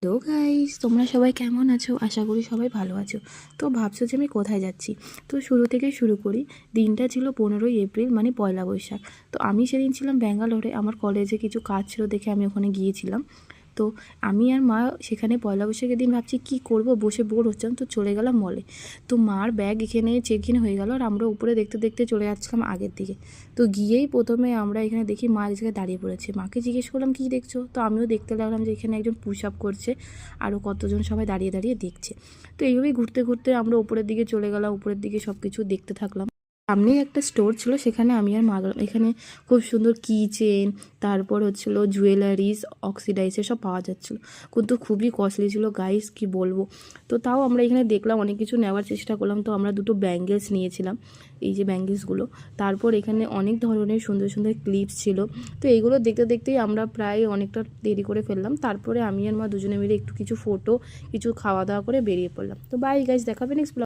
Hello guys, তোমরা সবাই কেমন আছো? আশা করি সবাই ভালো আছো। তো ভাবছো যে আমি কোথায় যাচ্ছি। তো শুরু থেকেই শুরু করি। দিনটা ছিল 15ই এপ্রিল, মানে পয়লা বৈশাখ। তো আমি সেদিন ছিলাম ব্যাঙ্গালোরে, আমার কলেজে কিছু কাজ ছিল দেখে আমি ওখানে গিয়েছিলাম। তো আমি আর মা সেখানে পয়লা বৈশাখের দিন ভাবছি কী করব, বসে বোর হচ্ছিলাম, তো চলে গেলাম মলে। তো মার ব্যাগ এখানে চেক ইন হয়ে গেল আর আমরা উপরে দেখতে দেখতে চলে যাচ্ছিলাম আগের দিকে। তো গিয়েই প্রথমে আমরা এখানে দেখি মা এক জায়গায় দাঁড়িয়ে পড়েছে। মাকে জিজ্ঞেস করলাম কী দেখছো, তো আমিও দেখতে লাগলাম যে এখানে একজন পুশ আপ করছে, আরও কতজন সবাই দাঁড়িয়ে দাঁড়িয়ে দেখছে। তো এইভাবেই ঘুরতে ঘুরতে আমরা উপরের দিকে চলে গেলাম, উপরের দিকে সব কিছু দেখতে থাকলাম। সামনেই একটা স্টোর ছিল, সেখানে আমি আর মা গেলাম। এখানে খুব সুন্দর কি চেন, তারপর হচ্ছিলো জুয়েলারিস, অক্সিডাইজের সব পাওয়া যাচ্ছিলো, কিন্তু খুবই কস্টলি ছিল গাইস, কি বলবো। তো তাও আমরা এখানে দেখলাম, অনেক কিছু নেওয়ার চেষ্টা করলাম। তো আমরা দুটো ব্যাঙ্গেলস নিয়েছিলাম, এই যে ব্যাঙ্গেলসগুলো। তারপর এখানে অনেক ধরনের সুন্দর সুন্দর ক্লিপস ছিল। তো এইগুলো দেখতে দেখতেই আমরা প্রায় অনেকটা দেরি করে ফেললাম। তারপরে আমি আর মা দুজনে মিলে একটু কিছু ফটো, কিছু খাওয়া দাওয়া করে বেরিয়ে পড়লাম। তো বাই গাইস, দেখাবে নেক্সট ব্লগ।